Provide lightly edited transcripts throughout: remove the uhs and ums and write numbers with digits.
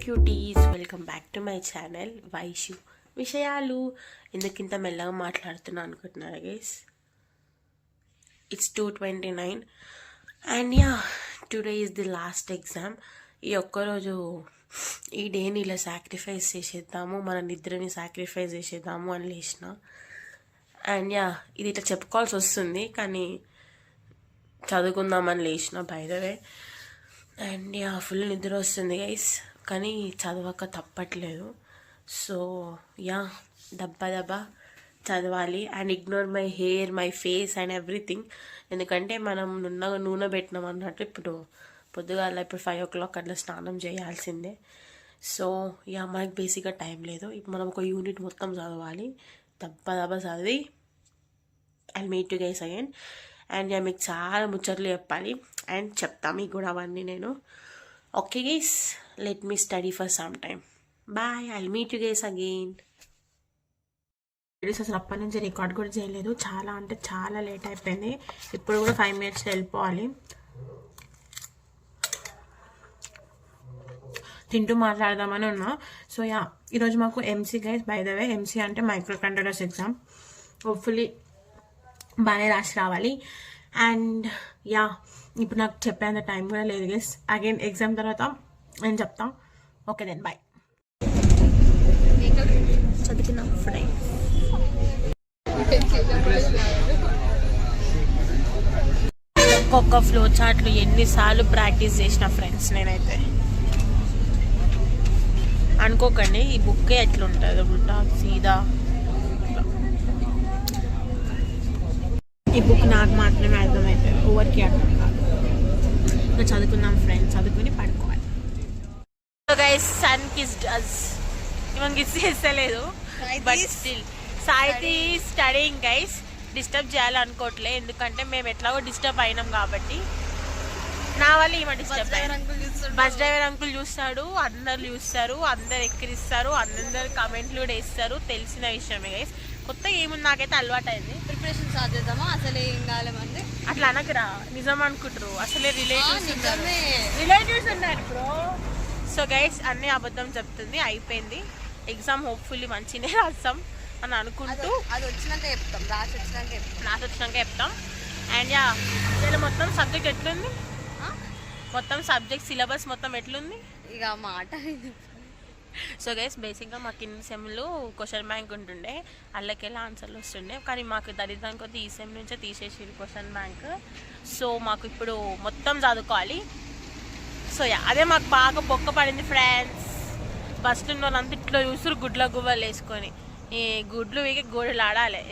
Cuties, welcome back to my channel Vaishu విషయాలు. ఎందుకింత మెల్లగా మాట్లాడుతున్నా అనుకుంటున్నారా guys? It's 2:29 and today is the last exam. ఈ ఒక్కరోజు ఈ డేని ఇలా సాక్రిఫైస్ చేసేద్దాము, మన నిద్రని సాక్రిఫైస్ చేసేద్దాము అని లేచిన. అండ్ ఇది ఇట్లా చెప్పుకోవాల్సి వస్తుంది, కానీ చదువుకుందామని లేచిన by the way. And full నిద్ర వస్తుంది గైస్, కానీ చదవక తప్పట్లేదు. సో దబ్బా చదవాలి and ignore my hair, my face and everything. ఎందుకంటే మనం నూనె పెట్టినాం అన్నట్టు ఇప్పుడు పొద్దుగాల ఇప్పుడు 5 o'clock అట్లా స్నానం చేయాల్సిందే. సో మనకి బేసిక్గా టైం లేదు. ఇప్పుడు మనం ఒక యూనిట్ మొత్తం చదవాలి. దబ్బా చదివి I meet you guys again. And మీకు చాలా ముచ్చట్లు చెప్పాలి అండ్ చెప్తా మీకు కూడా అవన్నీ నేను. Okay guys, let me study for some time. Bye, I meet you guys again. అసలు అప్పటి నుంచి రికార్డ్ కూడా చేయలేదు, చాలా అంటే చాలా లేట్ అయిపోయింది. ఇప్పుడు కూడా 5 minutes వెళ్ళిపోవాలి. తింటూ మాట్లాడదామని ఉన్నా. సో ఈరోజు మాకు MC guys, by the way MC అంటే మైక్రో కంట్రోలర్స్ ఎగ్జామ్. హోప్ఫుల్లీ బాగానే రాసి రావాలి. అండ్ ఇప్పుడు నాకు చెప్పేంత టైం కూడా లేదు గైస్. అగైన్ ఎగ్జామ్ తర్వాత నేను చెప్తా. Okay then bye. చదువుకున్నాం ఫ్రెండ్స్. ఒక్కొక్క ఫ్లో చార్ట్లు ఎన్నిసార్లు ప్రాక్టీస్ చేసిన ఫ్రెండ్స్ నేనైతే. అనుకోకండి ఈ బుక్కే ఎట్లుంటుంది, ఉల్టా సీదా. ఈ బుక్ నాకు మాత్రమే అర్థమవుతుంది, ఎవరికి అర్థం కాదు. ఇంకా చదువుకుందాం ఫ్రెండ్స్, చదువుకుని పడుకోవాలి. So guys, sun kissed us. Even kiss చేస్తలేదు, బట్ స్టిల్ సాయితి స్టడీయింగ్ గైస్. డిస్టర్బ్ చేయాలనుకోవట్లే, ఎందుకంటే మేము ఎట్లాగో డిస్టర్బ్ అయినాం కాబట్టి. నా వల్ల ఈమె డిస్టర్బ్ అయ్యారు. బస్ డ్రైవర్ అంకుల్ చూస్తాడు, అందరు చూస్తారు, అందరు ఎక్కిరిస్తారు, అందరు కమెంట్లు కూడా వేస్తారు. తెలిసిన విషయమే గైస్. కొత్తగా ఏముంది, నాకైతే అలవాటు అయింది. ప్రిపరేషన్ స్టార్ట్ చేద్దామా? అసలు ఏం కాలేమంది అట్లా అనకురా, నిజం అనుకుంటారు. అసలే రిలేటివ్స్ ఉన్నారు బ్రో. సో గైస్, అన్ని అబద్ధం చెప్తుంది. అయిపోయింది ఎగ్జామ్, హోప్ఫుల్లీ మంచిగానే రాస్తాం అని అనుకుంటూ. అది వచ్చినాక చెప్తాం, రాసి వచ్చినాక చెప్తాం. అండ్ ఇలా మొత్తం సబ్జెక్ట్ ఎట్లుంది, మొత్తం సబ్జెక్ట్ సిలబస్ మొత్తం ఎట్లుంది ఇక మాట. సో గైస్, బేసిక్గా మాకు కింది సెమ్లో క్వశ్చన్ బ్యాంక్ ఉంటుండే, అల్లకెళ్ళి ఆన్సర్లు వస్తుండే. కానీ మాకు దరిద్రం కొద్దీ ఈ సెమ్ నుంచే తీసేసారు క్వశ్చన్ బ్యాంక్. సో మాకు ఇప్పుడు మొత్తం చదువుకోవాలి. సో అదే మాకు బాగా బొక్క పడింది ఫ్రెండ్స్. బస్సులో ఉన్న వాళ్ళంతా ఇట్లా చూస్తారు, గుడ్ల గువ్వలు వేసుకొని. ఈ గుడ్లు వీకి గోడలు ఆడాలి.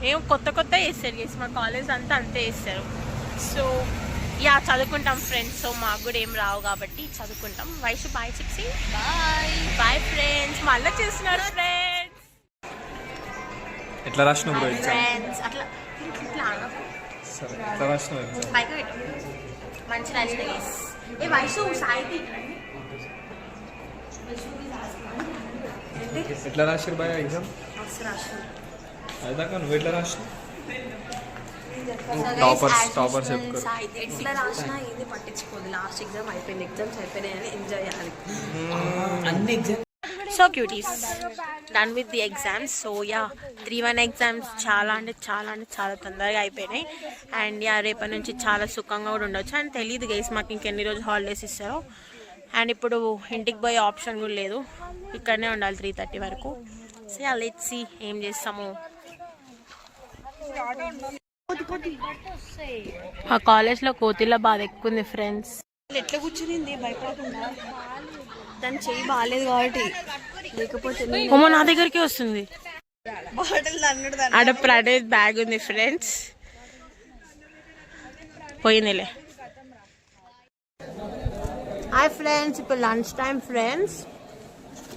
ఏం కొత్త వేస్తారు గేసి, మా కాలేజ్ అంతా అంతే వేస్తారు. సో చదువుకుంటాం ఫ్రెండ్స్. సో మాకు కూడా ఏం రావు కాబట్టి చదువుకుంటాం. వైషు బాయ్ చెప్పి బాయ్ ఫ్రెండ్స్. మళ్ళీ చేస్తున్నారు ఫ్రెండ్స్. ఎట్లా రాసినావు బ్రో ఫ్రెండ్స్? అట్లా పైకి మంచి రాసిన గైస్. ఏ వైషు సాయితి ఎట్లా రాశారు బాయ్ ఎగ్జామ్? అదాకా నువ్వు ఎట్లా రాసినావు? టాపర్స్ ఎట్లా రాసినా ఏది పట్టించుకోదు. లాస్ట్ ఎగ్జామ్ అయిపోయింది, ఎగ్జామ్స్ అయిపోయినాయని ఎంజాయ్ చేయాలి. అన్ని exam. So cuties, done with the exams. So 3-1 exams చాలా అంటే చాలా తొందరగా అయిపోయినాయి. అండ్ రేపటి నుంచి చాలా సుఖంగా కూడా ఉండొచ్చు. అండ్ తెలియదు గైస్ మాకు ఇంకెన్ని రోజులు హాలిడేస్ ఇస్తారో. అండ్ ఇప్పుడు ఇంటికి పోయే ఆప్షన్ కూడా లేదు, ఇక్కడనే ఉండాలి 3:30 వరకు. సో లెట్స్ సీ ఏం చేస్తాము. ఆ కాలేజ్లో కోతిల బాధ ఎక్కువ ఉంది ఫ్రెండ్స్. ఎట్లా కూర్చునింది భయపడకుండా, దాని చెయ్యి బాగాలేదు కాబట్టి. లేకపోతే నా దగ్గరికి వస్తుంది. ఆడ ప్రైవేట్ బ్యాగ్ ఉంది ఫ్రెండ్స్, పోయిందిలే. హాయ్ ఫ్రెండ్స్, ఇప్పుడు లంచ్ టైం ఫ్రెండ్స్.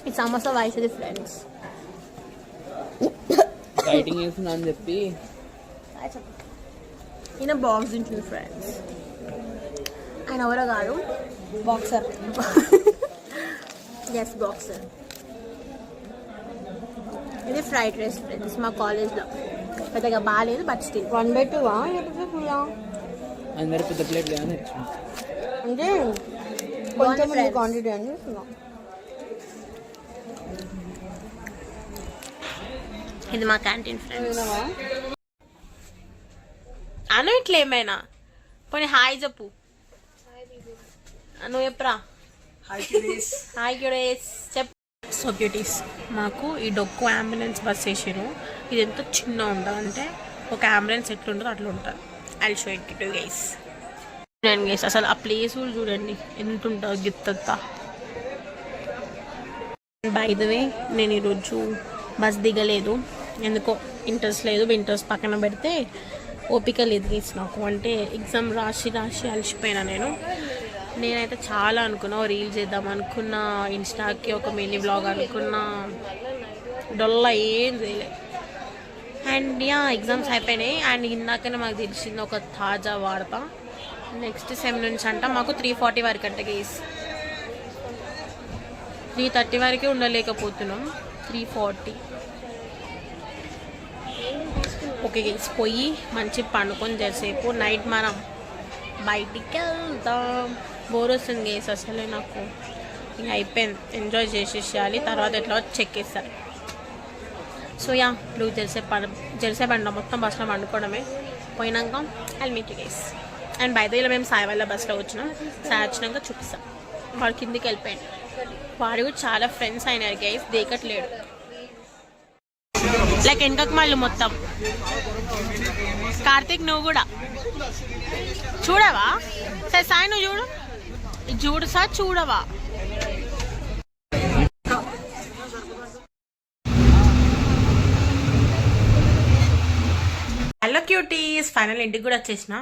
ఈ సమోసా వయసుది ఫ్రెండ్స్. డైటింగ్ చేస్తున్నా అని చెప్పి ఈయన బాక్స్ తింటుంది ఫ్రెండ్స్. ఆయన ఎవరో కాదు, బాక్సర్. Yes boxer. ఇది ఫ్రైడ్ రైస్ ఫ్రెండ్స్. మా కాలేజ్లో పెద్దగా బాగాలేదు, బట్ స్టిల్ 1/2 అందరు పెద్ద ప్లేట్ కానీ అంటే కొంచెం క్వాంటిటీ అని చూస్తున్నాం. ఇది మా క్యాంటీన్ ఫ్రెండ్స్. అను ఇట్లా ఏమైనా పోనీ హాయ్ చెప్పు. నువ్వు చెప్పరా. హాయ్ క్యూడేస్ చెప్పు. సో క్యూటీస్, మాకు ఈ డొక్కు అంబులెన్స్ బస్ వేసారు. ఇది ఎంత చిన్న ఉంటుందంటే ఒక అంబులెన్స్ ఎట్లుంటుందో అట్లా ఉంటుంది. I show it to guys. చూడండి గైస్, అసలు ఆ ప్లేస్ కూడా చూడండి ఎంత ఉంటుందో గిత్తంతా. బై ద వే, నేను ఈరోజు బస్ దిగలేదు, ఎందుకో ఇంట్రెస్ట్ లేదు. ఇంట్రెస్ట్ పక్కన పెడితే ఓపిక లేదు గైస్ నాకు. అంటే ఎగ్జామ్ రాసి అలసిపోయినా నేనైతే చాలా అనుకున్నా, రీల్ చేద్దాం అనుకున్నా, ఇన్స్టాకి ఒక మినీ బ్లాగ్ అనుకున్నా, డొల్లా ఏం చేయలేదు. అండ్ యా, ఎగ్జామ్స్ అయిపోయినాయి. అండ్ ఇందాకనే మాకు తెలిసింది ఒక తాజా వార్త. నెక్స్ట్ సెమ్ నుంచి అంట మాకు 3:40 వరకు అంట గైస్. 3:30 వరకే ఉండలేకపోతున్నాం. 3:40. ఓకే గైస్, పోయి మంచి పండుకొని చేసేపు నైట్ మనం బయటికి వెళ్తాం. బోర్ వస్తుంది గైస్ అసలే నాకు. ఇంకా అయిపోయింది, ఎంజాయ్ చేసేసేయాలి. తర్వాత ఎట్లా చెక్కేస్తారు. సో యా, ఇప్పుడు జరిసే బండ మొత్తం బస్సులో పండుకోవడమే. పోయినాక I'll meet you guys. And by the వే మేము సాయి వల్ల బస్సులో వచ్చినాం. సాయి వచ్చినాక చూపిస్తాం. వాడు కిందికి వెళ్ళిపోయాడు. వాడు కూడా చాలా ఫ్రెండ్స్ అయినారు గైస్, దేకట్లేడు. లైక్ వెనకకు మళ్ళీ మొత్తం. కార్తీక్ నువ్వు కూడా చూడవా? సరే సాయి నువ్వు చూడు, చూడు సార్, చూడవా? హలో క్యూటీస్, ఫైనల్ ఇంటికి కూడా వచ్చేసిన.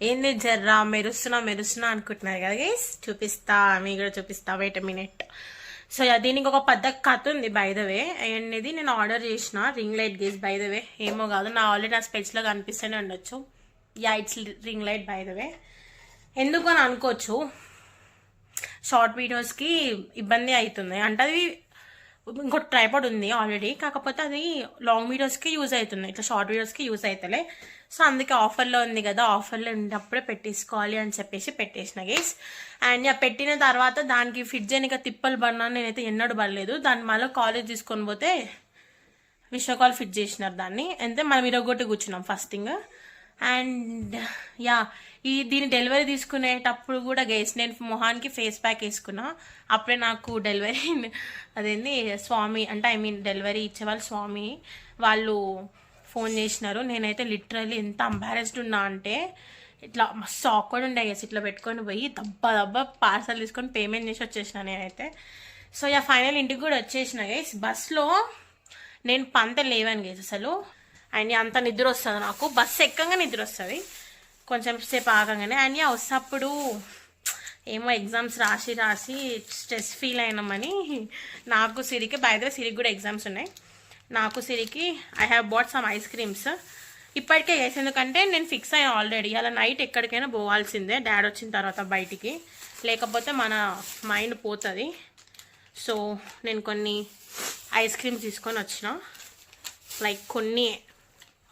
ఏంది జర్రా మెరుస్తున్నా అనుకుంటున్నారు కదా గైస్, చూపిస్తా, మీకు కూడా చూపిస్తా. Wait a minute. సో దీనికి ఒక పెద్ద కథ ఉంది బై ద వే. అండ్ ఇది నేను ఆర్డర్ చేసిన ring light guys by the way. ఏమో కాదు, ఆల్రెడీ నా స్పెట్స్లో కనిపిస్తూనే ఉండొచ్చు. Yeah, it's ring light by the way. ఎందుకు అని అనుకోవచ్చు, షార్ట్ వీడియోస్కి ఇబ్బంది అవుతుంది. అంటే అది ఇంకోటి ట్రైపాడ్ ఉంది ఆల్రెడీ, కాకపోతే అది లాంగ్ వీడియోస్కి యూజ్ అవుతుంది, ఇట్లా షార్ట్ వీడియోస్కి యూజ్ అవుతలే. సో అందుకే ఆఫర్లో ఉంది కదా, ఆఫర్లో ఉన్నప్పుడే పెట్టేసుకోవాలి అని చెప్పేసి పెట్టేసిన గైస్. అండ్ పెట్టిన తర్వాత దానికి ఫిట్ చేయడానికి తిప్పలు పడినాను నేనైతే ఎన్నడూ పడలేదు. దాన్ని మళ్ళీ కాలేజ్ తీసుకొని పోతే విశ్వకాల్ ఫిట్ చేసినారు దాన్ని. అంతే మనం ఇరగొట్టి కూర్చున్నాం ఫస్ట్ థింగ్. అండ్ యా, దీని డెలివరీ తీసుకునేటప్పుడు కూడా గైస్ నేను మొహానికి ఫేస్ ప్యాక్ వేసుకున్నా. అప్పుడే నాకు డెలివరీ అదేంది స్వామి అంటే డెలివరీ ఇచ్చేవాళ్ళు స్వామి వాళ్ళు ఫోన్ చేసినారు. నేనైతే లిటరల్లీ ఎంత అంబారెస్డ్ ఉన్నా అంటే ఇట్లా మస్తు ఆక్వర్డ్ ఉండే గైస్. ఇట్లా పెట్టుకొని పోయి దబ్బా పార్సల్ తీసుకొని పేమెంట్ చేసి వచ్చేసిన నేనైతే. సో యా, ఫైనల్ ఇంటికి కూడా వచ్చేసిన గైస్. బస్లో నేను పంత లేవాను గైస్ అసలు. అండ్ అంత నిద్ర వస్తుంది నాకు, బస్సు ఎక్కగా నిద్ర వస్తుంది కొంచెం సేపు ఆగంగానే. అండ్ వస్తప్పుడు ఏమో ఎగ్జామ్స్ రాసి స్ట్రెస్ ఫీల్ అయినామని నాకు సిరికి, బయట సిరికి కూడా ఎగ్జామ్స్ ఉన్నాయి. నాకు సిరికి I have bat some ice creams ఇప్పటికే వేసి, ఎందుకంటే నేను ఫిక్స్ అయ్యాను ఆల్రెడీ అలా నైట్ ఎక్కడికైనా పోవాల్సిందే డాడీ వచ్చిన తర్వాత బయటికి, లేకపోతే మన మైండ్ పోతుంది. సో నేను కొన్ని ఐస్ క్రీమ్స్ తీసుకొని వచ్చిన, లైక్ కొన్ని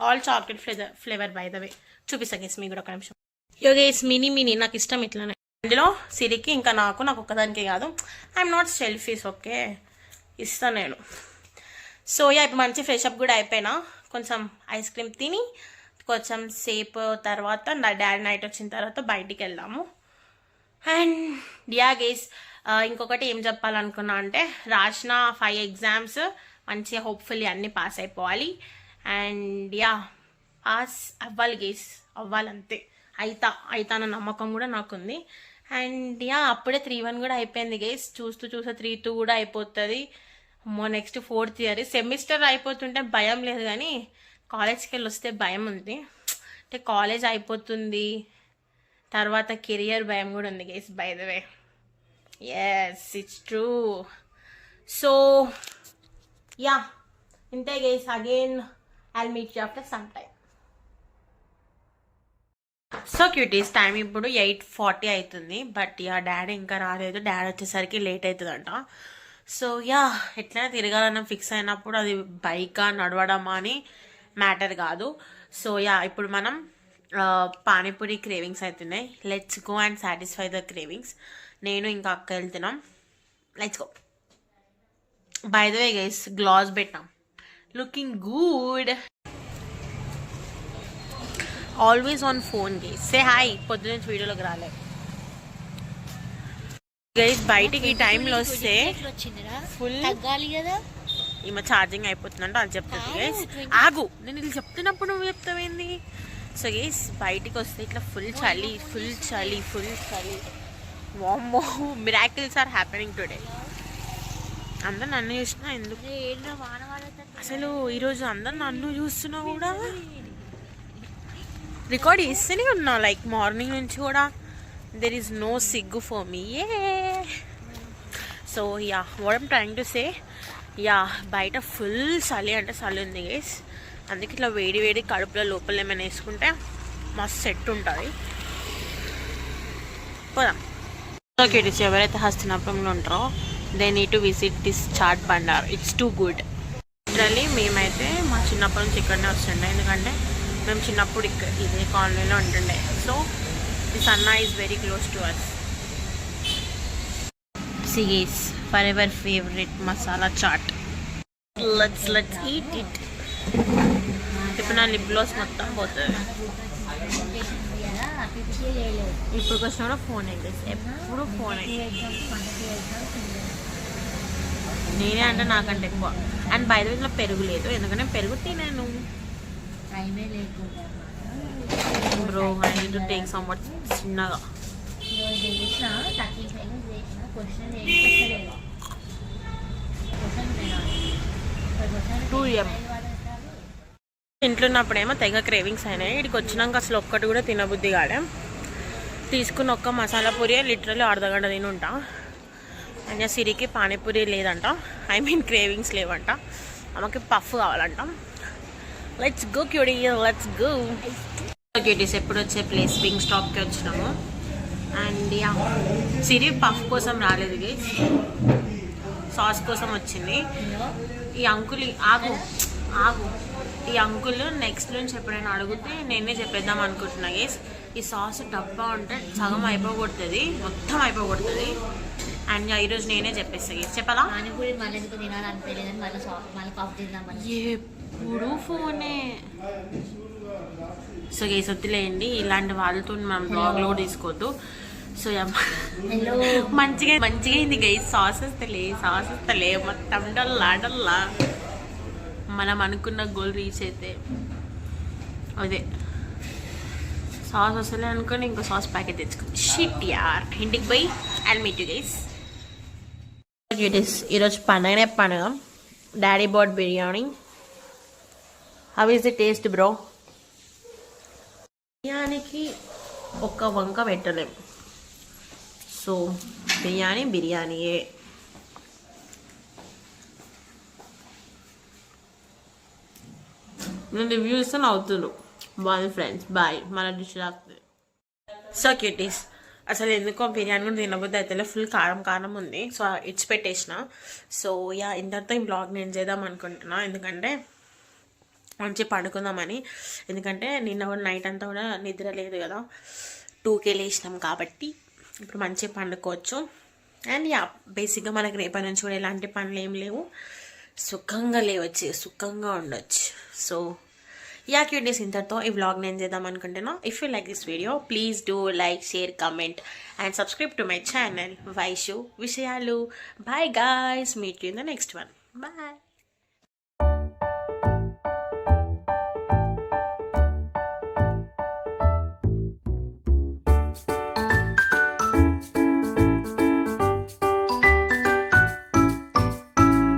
all chocolate flavour by the వే. చూపిస్తా గేస్ మీకు కూడా ఒక నిమిషం. యోగేస్ మినీ నాకు ఇష్టం ఇట్లానే. అందులో సిరికి ఇంకా నాకు ఒక్కదానికే కాదు, ఐఎమ్ నాట్ సెల్ఫీస్, ఓకే ఇస్తాను నేను. సో యా, ఇప్పుడు మంచి ఫ్రెష్ అప్ కూడా అయిపోయినా, కొంచెం ఐస్ క్రీమ్ తిని కొంచెం సేపు తర్వాత నా డాడీ నైట్ వచ్చిన తర్వాత బయటికి వెళ్దాము. అండ్ యా గేస్, ఇంకొకటి ఏం చెప్పాలనుకున్నా అంటే రాసిన 5 ఎగ్జామ్స్ మంచిగా హోప్ఫుల్లీ అన్నీ పాస్ అయిపోవాలి. అండ్ యా, పాస్ అవ్వాలి గేస్, అవ్వాలంతే. అయితా అన్న నమ్మకం కూడా నాకుంది. అండ్ యా, అప్పుడే 3-1 కూడా అయిపోయింది గేస్. చూస్తూ 3-2 కూడా అయిపోతుంది. నెక్స్ట్ 4th ఇయర్ సెమిస్టర్ అయిపోతుంటే భయం లేదు, కానీ కాలేజ్కి వెళ్ళి వస్తే భయం ఉంది. అంటే కాలేజ్ అయిపోతుంది తర్వాత కెరియర్ భయం కూడా ఉంది guys by the way. Yes, it's true. So yeah, ఇంతే guys. Again I'll meet you after some time. So cuties, time ఇప్పుడు 8:40 అవుతుంది. బట్ యా, డాడీ ఇంకా రాలేదు. డాడీ వచ్చేసరికి లేట్ అవుతుందంట. సో యా, ఎట్లయినా తిరగాలన్నా ఫిక్స్ అయినప్పుడు అది బైకా నడవడమా అని మ్యాటర్ కాదు. సో యా, ఇప్పుడు మనం పానీపూరి క్రేవింగ్స్ అవుతున్నాయి. Let's go and satisfy the cravings. నేను ఇంకా అక్క వెళ్తున్నాం. Let's go. By the way guys, glass పెట్టాం, looking good. Always on phone guys. Say hi. పొద్దున నుంచి వీడియోలోకి రాలేదు గైస్. బయటికి ఈ టైంలో వస్తే ఫుల్ ఈమె ఛార్జింగ్ అయిపోతుందంటే అది చెప్తుంది గైస్. ఆగు, నేను ఇది చెప్తున్నప్పుడు నువ్వు చెప్తావేంది? సో గైస్ బయటికి వస్తే ఇట్లా ఫుల్ చలి. వామ్మో, మిరాకిల్స్ ఆర్ హ్యాపెనింగ్ టుడే. అందరు నన్ను చూసినా ఎందుకు అసలు ఈరోజు అందరు నన్ను చూస్తున్నా కూడా రికార్డ్ చేస్తూనే ఉన్నా. లైక్ మార్నింగ్ నుంచి కూడా దెర్ ఈస్ నో సిగ్గు for me. So yeah, what I'm trying to say, yeah బయట ఫుల్ చలి అంటే చలి ఉంది గైస్. అందుకే ఇట్లా వేడి కడుపులో లోపల ఏమైనా వేసుకుంటే మస్తు సెట్ ఉంటుంది. పోదాం. ఓకే, ఎవరైతే హస్తినాపురంలో ఉంటారో they need to visit this chaat Bhandar. It's too good. Literally మేమైతే మా చిన్నప్పటి నుంచి ఇక్కడనే వస్తుండే, ఎందుకంటే మేము చిన్నప్పుడు ఇక్కడ ఇదే కాలనీలో ఉంటుండే. సో దిస్ అన్నా is very close to us. సిగేస్ forever favourite masala chaat. Let's eat it. ఇప్పుడు నా లిప్ గ్లాస్ మొత్తం పోతుంది. ఇప్పుడు వచ్చిన ఫోన్ అయితే ఎప్పుడు ఫోన్ నేనే అంటే నాకంటే ఎక్కువ. అండ్ బై ద వే పెరుగు లేదు, ఎందుకంటే పెరుగు తినాను. Bro I need to take somewhat చిన్నగా. ఇంట్లో ఉన్నప్పుడేమో తెగ క్రేవింగ్స్ అయినాయి. ఇక్కడికి వచ్చినాక అసలు ఒక్కటి కూడా తినబుద్ధి కాలే. తీసుకున్న ఒక్క మసాలా పూరి లిటరల్లీ అర్ధగంట తిని ఉంటా. అండ్ సిరికి పానీపూరి లేదంట, ఐ మీన్ క్రేవింగ్స్ లేవంట. ఆమెకి పఫ్ కావాలంట. Let's go QD, let's go. Cuties ఎప్పుడు వచ్చే ప్లేస్ వింగ్ స్టాప్కి వచ్చినాము. అండ్ యా, సిరి పఫ్ కోసం రాలేదు గైస్, సాస్ కోసం వచ్చింది. ఈ అంకుల్ ఆగు ఈ అంకుల్ నెక్స్ట్ నుంచి ఎప్పుడైనా అడిగితే నేనే చెప్పేద్దాం అనుకుంటున్నా గైస్. ఈ సాస్ డబ్బా ఉంటే సగం అయిపోగొడుతుంది, మొత్తం అయిపోగొడుతుంది. అండ్ ఈరోజు నేనే చెప్పేస్తా గైస్. చెప్పాలా? ఎప్పుడు ఫోనే. సో గైస్ వద్దులేయండి, ఇలాంటి వాళ్ళతో మనం బ్లాగ్లో తీసుకోవద్దు. సో మంచిగా అయింది గైస్. సాస్ వస్తలే మొత్తం డల్లా. మనం అనుకున్న గోల్ రీచ్ అయితే అదే సాస్ వస్తలే అనుకోని ఇంకో సాస్ ప్యాకెట్ తెచ్చుకోండి. షిట్ యార్. ఇంటికి పోయి ఐల్ మీట్ యు గైస్. ఈరోజు పండగ. Daddy bought biryani. How is the taste bro? బిర్యానీకి ఒక్క వంక పెట్టలేం. సో బిర్యానీయే. నేను రివ్యూ ఇస్తాను అవుతున్నారు. బాగుంది ఫ్రెండ్స్, బాయ్. మన డిష్ రాస్తుంది. సో క్యూటీస్, అసలు ఎందుకో బిర్యానీ కూడా తినబుద్ధి అయితే ఫుల్ కారం ఉంది. సో ఇట్స్ పెట్టేసిన. సో యా, ఇంతటితో ఈ బ్లాగ్ నేను చేద్దాం అనుకుంటున్నా, ఎందుకంటే మంచి పడుకుందామని. ఎందుకంటే నిన్న కూడా నైట్ అంతా కూడా నిద్ర లేదు కదా, 2కే లేచినాం కాబట్టి ఇప్పుడు మంచిగా పండుకోవచ్చు. అండ్ యా, బేసిక్గా మనకి రేపటి నుంచి కూడా ఎలాంటి పనులు ఏం లేవు, సుఖంగా ఉండొచ్చు. సో యా క్యూటీస్, ఇంతటితో ఈ వ్లాగ్ నేను చేద్దాం అనుకుంటున్నా. If you like this video please do like, share, comment and subscribe to my channel Vaishu విషయాలు. Bye guys, meet you in the next one. Bye.